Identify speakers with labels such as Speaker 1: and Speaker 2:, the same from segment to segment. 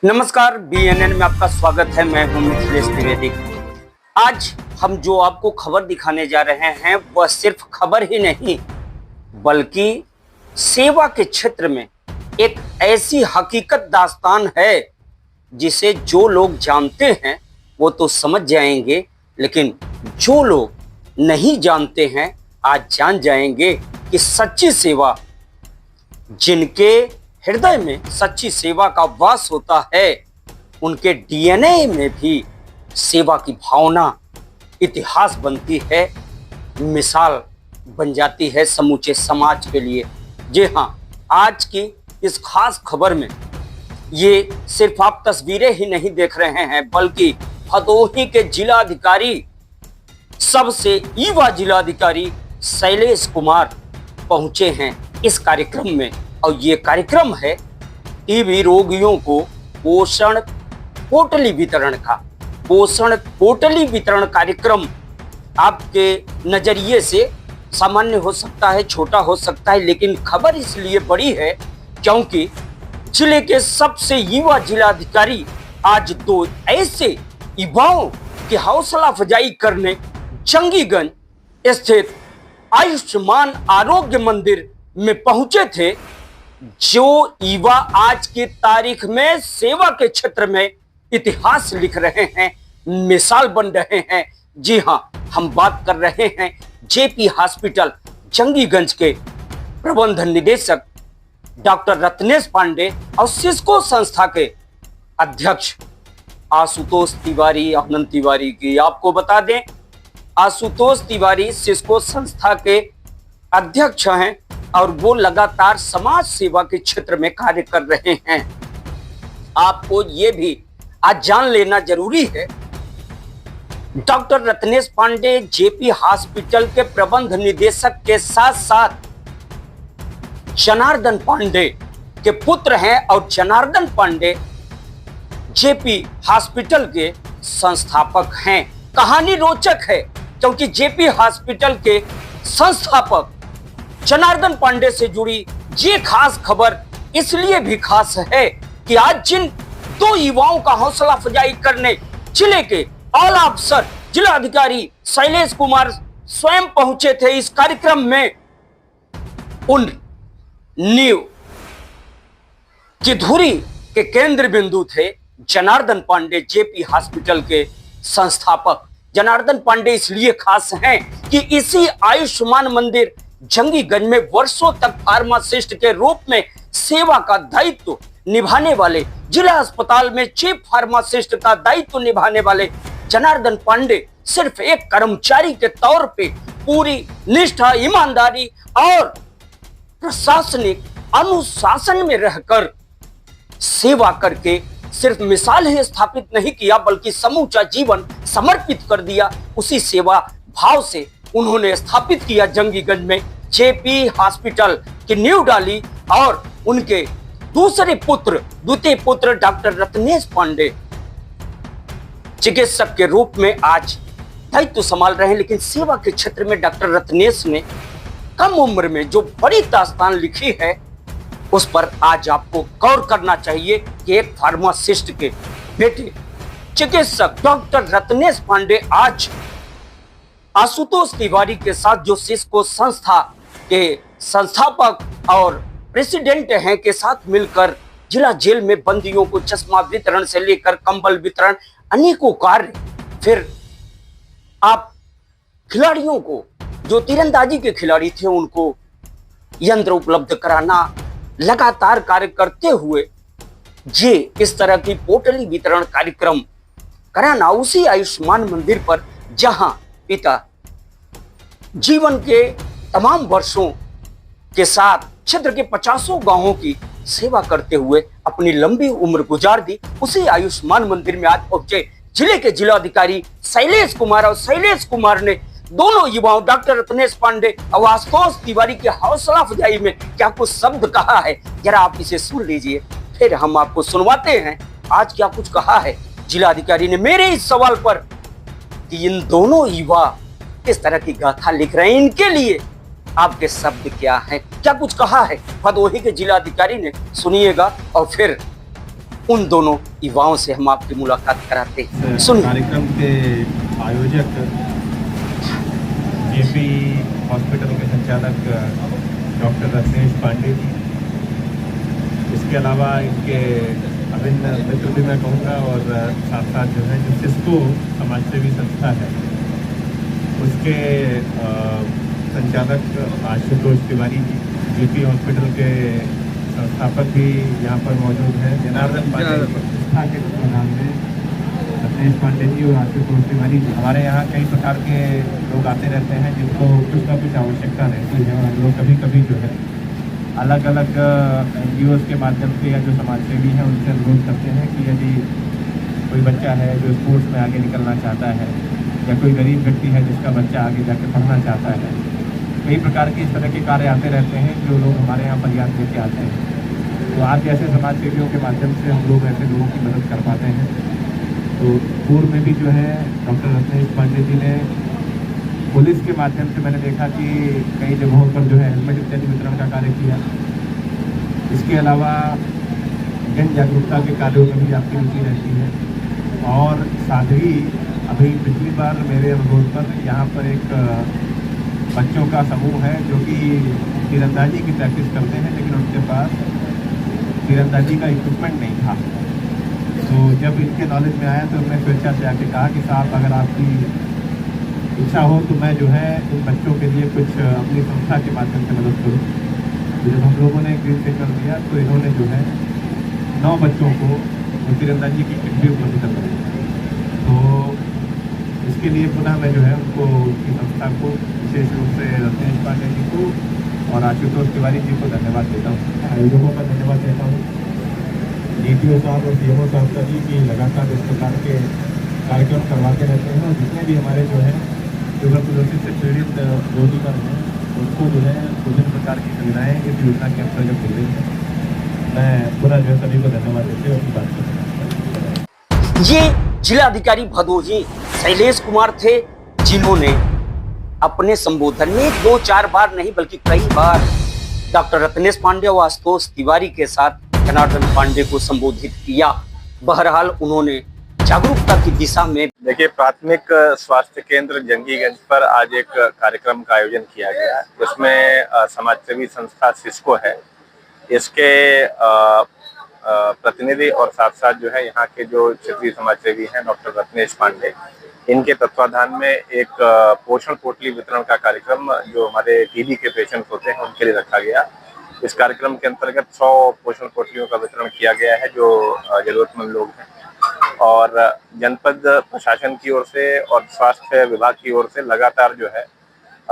Speaker 1: नमस्कार, बीएनएन में आपका स्वागत है। मैं हूं मिथिलेश द्विवेदी। आज हम जो आपको खबर दिखाने जा रहे हैं वह सिर्फ खबर ही नहीं बल्कि सेवा के क्षेत्र में एक ऐसी हकीकत दास्तान है जिसे जो लोग जानते हैं वो तो समझ जाएंगे, लेकिन जो लोग नहीं जानते हैं आज जान जाएंगे कि सच्ची सेवा, जिनके हृदय में सच्ची सेवा का वास होता है, उनके डीएनए में भी सेवा की भावना इतिहास बनती है, मिसाल बन जाती है समूचे समाज के लिए। जी हाँ, आज की इस खास खबर में ये सिर्फ आप तस्वीरें ही नहीं देख रहे हैं बल्कि भदोही के जिलाधिकारी, सबसे युवा जिलाधिकारी शैलेश कुमार पहुंचे हैं इस कार्यक्रम में। और ये कार्यक्रम है टीबी रोगियों को पोषण पोटली वितरण का। पोषण पोटली वितरण कार्यक्रम आपके नजरिए से सामान्य हो सकता है, छोटा हो सकता है, लेकिन खबर इसलिए बड़ी है क्योंकि जिले के सबसे युवा जिलाधिकारी आज दो ऐसे युवाओं की हौसला अफजाई करने जंगीगंज स्थित आयुष्मान आरोग्य मंदिर में पहुंचे थे। जो युवा आज की तारीख में सेवा के क्षेत्र में इतिहास लिख रहे हैं, मिसाल बन रहे हैं। जी हां, हम बात कर रहे हैं जेपी हॉस्पिटल जंगीगंज के प्रबंध निदेशक डॉक्टर रत्नेश पांडे और सिस्को संस्था के अध्यक्ष आशुतोष तिवारी, आनंद तिवारी की। आपको बता दें, आशुतोष तिवारी सिस्को संस्था के अध्यक्ष हैं और वो लगातार समाज सेवा के क्षेत्र में कार्य कर रहे हैं। आपको ये भी आज जान लेना जरूरी है, doctor Ratnesh Pandey JP hospital के प्रबंध निदेशक के साथ साथ जनार्दन पांडे के पुत्र हैं और जनार्दन पांडे जेपी हॉस्पिटल के संस्थापक हैं। कहानी रोचक है क्योंकि जेपी हॉस्पिटल के संस्थापक जनार्दन पांडे से जुड़ी ये खास खबर इसलिए भी खास है कि आज जिन दो युवाओं का हौसला अफजाई करने जिले के आला अफसर जिलाधिकारी शैलेश कुमार स्वयं पहुंचे थे इस कार्यक्रम में, उन नींव की धुरी के केंद्र बिंदु थे जनार्दन पांडे, जेपी हॉस्पिटल के संस्थापक। जनार्दन पांडे इसलिए खास हैं कि इसी आयुष्मान मंदिर जंगीगंज में वर्षों तक फार्मासिस्ट के रूप में सेवा का दायित्व निभाने वाले, जिला अस्पताल में चीफ फार्मासिस्ट का दायित्व निभाने वाले जनार्दन पांडे सिर्फ एक कर्मचारी के तौर पे पूरी निष्ठा, ईमानदारी और प्रशासनिक अनुशासन में रहकर सेवा करके सिर्फ मिसाल ही स्थापित नहीं किया बल्कि समूचा जीवन समर्पित कर दिया। उसी सेवा भाव से उन्होंने स्थापित किया जंगीगंज में जेपी हॉस्पिटल की नींव डाली और उनके द्वितीय पुत्र डॉक्टर रत्नेश पांडे चिकित्सक के रूप में आज दायित्व संभाल रहे हैं। लेकिन सेवा के क्षेत्र में डॉक्टर रत्नेश ने कम उम्र में जो बड़ी दास्तान लिखी है उस पर आज आपको गौर करना चाहिए कि एक फार्मासिस्ट के बेटे चिकित्सक डॉक्टर रत्नेश पांडे आज आशुतोष तिवारी के साथ, जो सिस्को संस्था के संस्थापक और प्रेसिडेंट हैं, के साथ मिलकर जिला जेल में बंदियों को चश्मा वितरण से लेकर कंबल वितरण, अनेकों कार्य, फिर आप खिलाड़ियों को, जो तीरंदाजी के खिलाड़ी थे, उनको यंत्र उपलब्ध कराना, लगातार कार्य करते हुए ये इस तरह की पोटली वितरण कार्यक्रम कराना उसी आयुष्मान मंदिर पर जहां पिता जीवन के तमाम वर्षों के साथ क्षेत्र के 50 गांवों की सेवा करते हुए अपनी लंबी उम्र गुजार दी, उसी आयुष्मान मंदिर में आज पहुंचे जिले के जिलाधिकारी शैलेश कुमार। और शैलेश कुमार ने दोनों युवाओं डॉक्टर रत्नेश पांडे और आशुतोष तिवारी के हौसला अफजाई में क्या कुछ शब्द कहा है, जरा आप इसे सुन लीजिए, फिर हम आपको सुनवाते हैं आज क्या कुछ कहा है जिलाधिकारी ने मेरे इस सवाल पर कि इन दोनों युवा किस तरह की गाथा लिख रहे हैं, इनके लिए आपके शब्द क्या हैं, क्या कुछ कहा है भदोही के जिलाधिकारी ने, सुनिएगा और फिर उन दोनों युवाओं से हम आपकी मुलाकात कराते हैं। सुनिए।
Speaker 2: कार्यक्रम के आयोजक जेपी हॉस्पिटल के संचालक डॉक्टर रत्नेश पांडे जी, इसके अलावा इनके अभिन्न मित्र भी मैं कहूँगा, और साथ साथ जो है जो सिस्को समाजसेवी संस्था है उसके संचालक आशुतोष तिवारी जी, जेपी हॉस्पिटल के संस्थापक भी यहाँ पर मौजूद हैं, जनार्दन पांडे संस्था के प्रधान में रत्नेश पांडे जी और आशुतोष तिवारी जी। हमारे यहाँ कई प्रकार के लोग आते रहते हैं जिनको कुछ ना कुछ आवश्यकता रहती है, और हम लोग कभी कभी जो है अलग अलग NGOs के माध्यम से या जो समाजसेवी हैं उनसे अनुरोध करते हैं कि यदि कोई बच्चा है जो स्पोर्ट्स में आगे निकलना चाहता है, या कोई गरीब व्यक्ति है जिसका बच्चा आगे जाकर पढ़ना चाहता है, कई प्रकार के इस तरह के कार्य आते रहते हैं जो लोग हमारे यहाँ फरियाद लेके आते हैं। तो आज जैसे समाज सेवियों के माध्यम से हम लोग ऐसे लोगों की मदद कर पाते हैं। तो पूर्व में भी जो है डॉक्टर रत्नेश पांडे जी ने पुलिस के माध्यम से मैंने देखा कि कई जगहों पर जो है हेलमेट इत्यादि वितरण का कार्य किया। इसके अलावा जन जागरूकता के कार्यों में भी आपकी रुचि रहती है। और साथ ही अभी पिछली बार मेरे अनुरोध पर यहाँ पर एक बच्चों का समूह है जो कि तीरंदाजी की प्रैक्टिस करते हैं, लेकिन उनके पास तीरंदाजी का इक्विपमेंट नहीं था। तो जब इनके नॉलेज में आया तो उन्होंने स्वेच्छा से आके कहा कि साहब अगर आपकी इच्छा हो तो मैं जो है इन बच्चों के लिए कुछ अपनी संस्था के माध्यम से मदद करूँ। तो जब हम लोगों ने ग्रीन सिग्नल दिया तो इन्होंने जो है 9 बच्चों को तीरंदाजी की किट भी उपलब्ध कर दी। तो इसके लिए पुनः मैं जो है उनको उनकी संस्था को विशेष रूप से रत्नेश पांडे जी को और आशुतोष तिवारी जी को धन्यवाद देता हूँ। आयोजकों का धन्यवाद देता हूँ, DPO साहब और CMO साहब जी की लगातार इस प्रकार के कार्यक्रम करवाते रहते हैं। और जितने भी हमारे जो है ट्यूबरकुलोसिस से पीड़ित रोगीगण हैं उनको जो है विभिन्न प्रकार की सुविधाएँ इस योजना के अंतर्गत मिल रही हैं। मैं पुनः जो है सभी को धन्यवाद देते हुए अपनी बात करता हूँ।
Speaker 1: ये जिलाधिकारी भदोही शैलेश कुमार थे, जिन्होंने अपने संबोधन में 2-4 बार नहीं बल्कि कई बार डॉक्टर रत्नेश पांडे और आशुतोष तिवारी के साथ जनार्दन पांडे को संबोधित किया। बहरहाल उन्होंने जागरूकता की दिशा में
Speaker 2: देखिए, प्राथमिक स्वास्थ्य केंद्र जंगीगंज पर आज एक कार्यक्रम का आयोजन किया गया, जिसमें समाजसेवी संस्था सिस्को है, इसके प्रतिनिधि और साथ साथ जो है यहाँ के जो क्षेत्रीय समाजसेवी हैं डॉक्टर रत्नेश पांडे, इनके तत्वाधान में एक पोषण पोटली वितरण का कार्यक्रम जो हमारे TB के पेशेंट होते हैं उनके लिए रखा गया। इस कार्यक्रम के अंतर्गत 100 पोषण पोटलियों का वितरण किया गया है जो जरूरतमंद लोग हैं। और जनपद प्रशासन की ओर से और स्वास्थ्य विभाग की ओर से लगातार जो है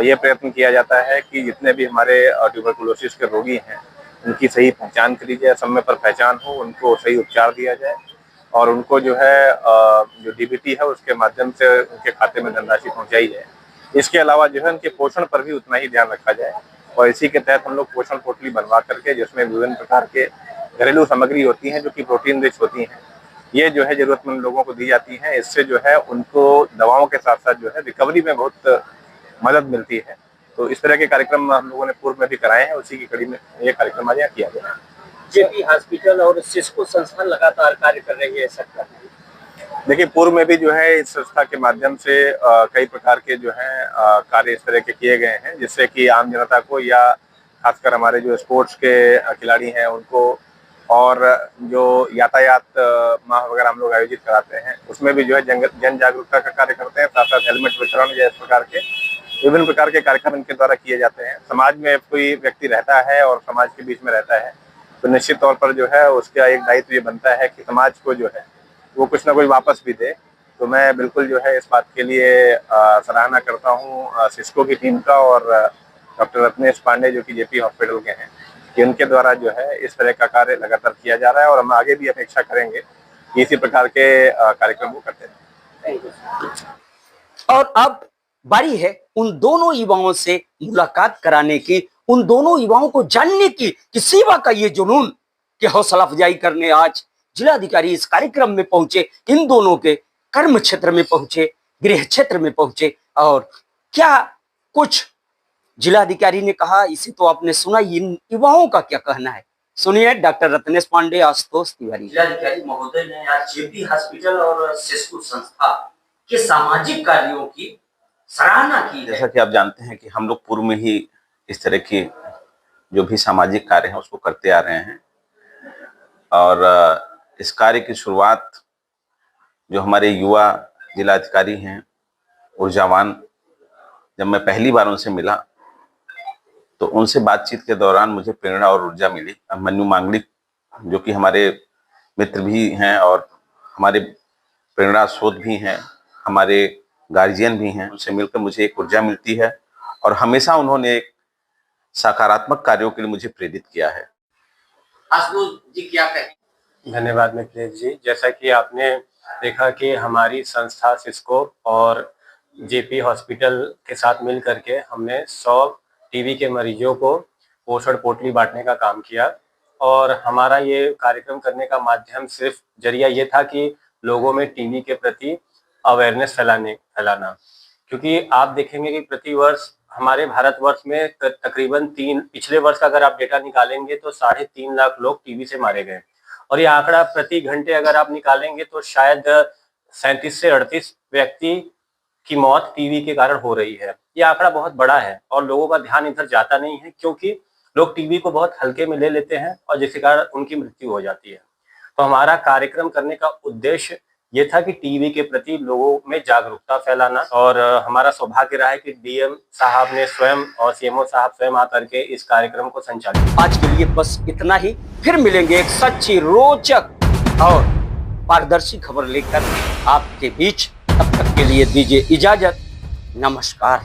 Speaker 2: ये प्रयत्न किया जाता है कि जितने भी हमारे ट्यूबरकुलोसिस के रोगी हैं उनकी सही पहचान करी जाए, समय पर पहचान हो, उनको सही उपचार दिया जाए और उनको जो है जो DBT है उसके माध्यम से उनके खाते में धनराशि पहुंचाई जाए। इसके अलावा जो है उनके पोषण पर भी उतना ही ध्यान रखा जाए और इसी के तहत हम लोग पोषण पोटली बनवा करके जिसमें विभिन्न प्रकार के घरेलू सामग्री होती हैं जो कि प्रोटीन रिच होती हैं, ये जो है जरूरतमंद लोगों को दी जाती हैं। इससे जो है उनको दवाओं के साथ साथ जो है रिकवरी में बहुत मदद मिलती है। तो इस तरह के कार्यक्रम हम लोगों ने पूर्व में भी कराए हैं, उसी की कड़ी में ये कार्यक्रम आज यहाँ किया गया है।
Speaker 1: जेपी हॉस्पिटल और सिस्को संस्थान लगातार कार्य कर रही है सरकार।
Speaker 2: देखिए, पूर्व में भी जो है इस संस्था के माध्यम से कई प्रकार के जो है कार्य इस तरह के किए गए हैं, जिससे कि आम जनता को या खासकर हमारे जो स्पोर्ट्स के खिलाड़ी हैं उनको, और जो यातायात माह वगैरह हम लोग आयोजित कराते हैं उसमें भी जो है जन जागरूकता का कार्य करते हैं। साथ साथ हेलमेट वितरण या इस प्रकार के विभिन्न प्रकार के कार्यक्रम इनके द्वारा किए जाते हैं। समाज में कोई व्यक्ति रहता है और समाज के बीच में रहता है तो निश्चित तौर पर जो है उसका एक दायित्व ये बनता है कि समाज को जो है वो कुछ ना कुछ वापस भी दे। तो मैं बिल्कुल जो है इस बात के लिए सराहना करता हूँ सिस्को की टीम का और डॉक्टर रत्नेश पांडे जो कि जेपी हॉस्पिटल के हैं कि उनके द्वारा जो है इस तरह का कार्य लगातार किया जा रहा है और हम आगे भी अपेक्षा करेंगे कि इसी प्रकार के कार्यक्रम को करते रहें।
Speaker 1: और अब बारी है उन दोनों युवाओं से मुलाकात कराने की, उन दोनों युवाओं को जानने की कि सेवा का ये जुनून की हौसला अफजाई करने आज जिलाधिकारी इस कार्यक्रम में पहुंचे, इन दोनों के कर्म क्षेत्र में पहुंचे, गृह क्षेत्र में पहुंचे और क्या कुछ जिलाधिकारी ने कहा इसे तो आपने सुना। इन युवाओं का क्या कहना है, सुनिए डॉक्टर रत्नेश पांडे, आशुतोष तिवारी। जिलाधिकारी महोदय ने आज जेपी हॉस्पिटल और सिस्को संस्था के सामाजिक कार्यों की सराहना की है।
Speaker 3: जैसा कि आप जानते हैं कि हम लोग पूर्व में ही इस तरह की जो भी सामाजिक कार्य हैं उसको करते आ रहे हैं, और इस कार्य की शुरुआत जो हमारे युवा जिलाधिकारी हैं ऊर्जावान, जब मैं पहली बार उनसे मिला तो उनसे बातचीत के दौरान मुझे प्रेरणा और ऊर्जा मिली। मन्नू मांगलिक जो कि हमारे मित्र भी हैं और हमारे प्रेरणा स्रोत भी हैं, हमारे गार्जियन भी हैं, उनसे मिलकर मुझे एक ऊर्जा मिलती है और हमेशा उन्होंने एक सकारात्मक कार्यों के लिए मुझे प्रेरित किया है।
Speaker 1: आशुतोष जी क्या कहें?
Speaker 4: धन्यवाद मिथिलेश जी। जैसा कि आपने देखा कि हमारी संस्था सिस्को और जेपी हॉस्पिटल के साथ मिल करके हमने 100 टीबी के मरीजों को पोषण पोटली बांटने का काम किया, और हमारा ये कार्यक्रम करने का माध्यम सिर्फ जरिया ये था कि लोगों में टीबी के प्रति अवेयरनेस फैलाना, क्योंकि आप देखेंगे कि प्रतिवर्ष हमारे भारतवर्ष में तकरीबन पिछले वर्ष का अगर आप डेटा निकालेंगे तो 3.5 लाख लोग टीबी से मारे गए, और ये आंकड़ा प्रति घंटे अगर आप निकालेंगे तो शायद 37 से 38 व्यक्ति की मौत टीबी के कारण हो रही है। ये आंकड़ा बहुत बड़ा है और लोगों का ध्यान इधर जाता नहीं है, क्योंकि लोग टीबी को बहुत हल्के में ले लेते हैं और जिसके कारण उनकी मृत्यु हो जाती है। तो हमारा कार्यक्रम करने का उद्देश्य ये था कि टीबी के प्रति लोगों में जागरूकता फैलाना, और हमारा सौभाग्य रहा है कि डीएम साहब ने स्वयं और सीएमओ साहब स्वयं आकर के इस कार्यक्रम को संचालित।
Speaker 1: आज के लिए बस इतना ही, फिर मिलेंगे एक सच्ची, रोचक और पारदर्शी खबर लेकर आपके बीच। तब तक के लिए दीजिए इजाजत। नमस्कार।